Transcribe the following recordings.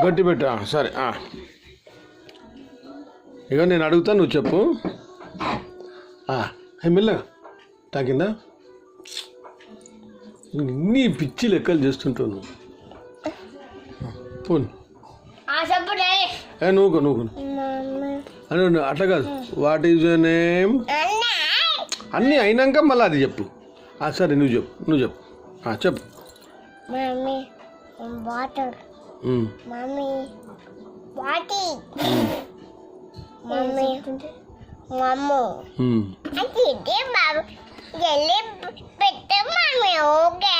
గట్టి పెట్టు సరే ఇక నేను అడుగుతాను నువ్వు చెప్పు మెల్లగా తాకిందా నీ పిచ్చి లెక్కలు చేస్తుంటావు నువ్వు పోను నువ్వు అని అట్లా కాదు వాట్ ఈజ్ యువర్ నేమ్ అన్నీ అయినాక మళ్ళీ అది చెప్పు సరే నువ్వు చెప్పు చెప్పు మమ్మీ వాటర్ మమ్మీ వాటి మమ్మీ మమ్ము అది బాబు జల్లి పెట్ట మమ్మీ ఓకే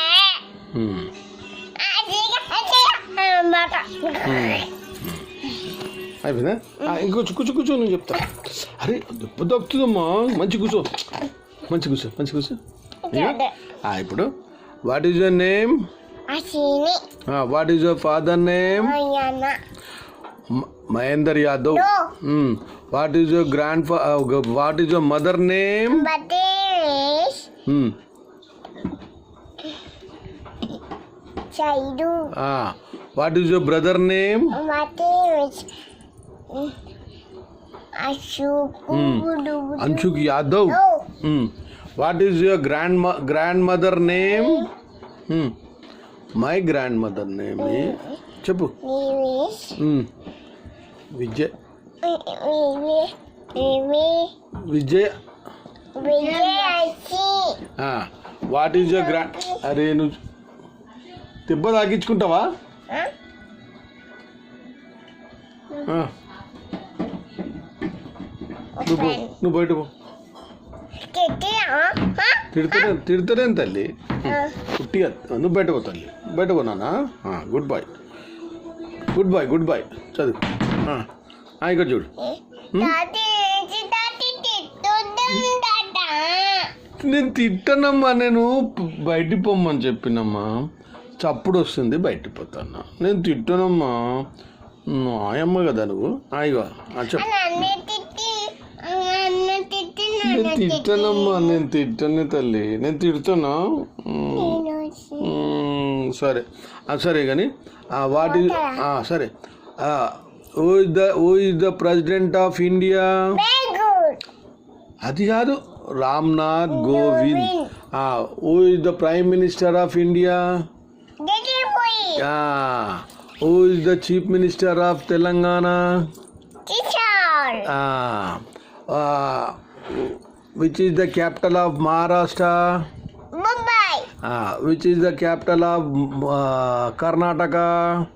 అయిపోయిందా ఇంకొచ్చు కూర్చో నువ్వు చెప్తా అరే దెబ్బ దొక్కుతుందమ్మా మంచి కూర్చో ఇప్పుడు what is your name what is your father name Mahender Yadav what is your what is your mother name what is your brother name Anshuk Yadav what is your grandmother name my grandmother name చెప్పు Vijay what is your grand అరే నువ్వు దెబ్బ తాగించుకుంటావా నువ్వు బయట పో తిడతారేం తల్లి పుట్టిగా నువ్వు బయట పో తల్లి బయట పో నాన్న గుడ్ బాయ్ చదువు ఇక్కడ చూడు నేను తిట్టానమ్మా నేను బయటికి పొమ్మని చెప్పినమ్మా చప్పుడు వస్తుంది బయటికి పోతాను నేను తిట్టానమ్మా ఆయమ్మ కదా నువ్వు ఇగో చెప్పు నేను తిట్టానమ్మా నేను తిట్టాను తల్లి నేను తిడతానా సరే కానీ వాట్ ఈజ్ సరే who is the president of India అది కాదు Ramnath Kovind who is the prime minister of India who is the chief minister of Telangana which is the capital of Maharashtra? Mumbai. Which is the capital of Karnataka?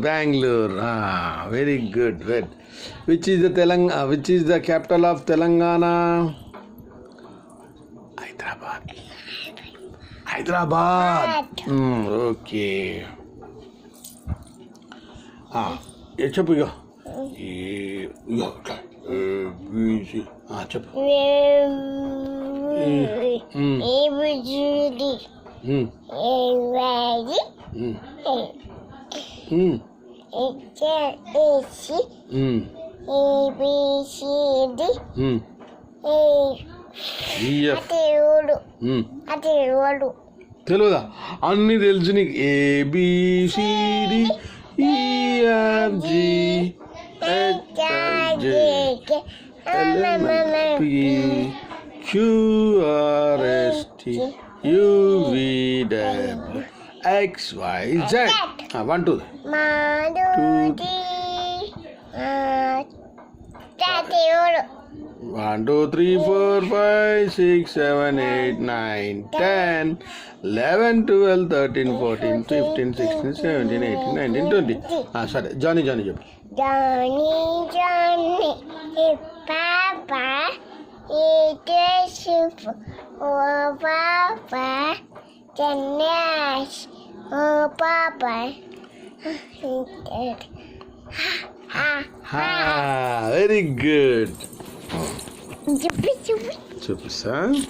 Bangalore. Very good. Which is the capital of Telangana? Hyderabad. Okay. చెప్పు ఇక చెప్పు తెలియదా అన్ని తెలుసు నీకు ABCD EFG QRST UVW XYZ 1 2 1 2 3 4 5 6 7 8 9 10 11 12 13 14 15 16 17 18 19 20 సరే Johnny చెప్పు Johnny, Papa, eat a soup. Oh, Papa, the nest. Oh, Papa. Very good. Chupi. Chupi, sir.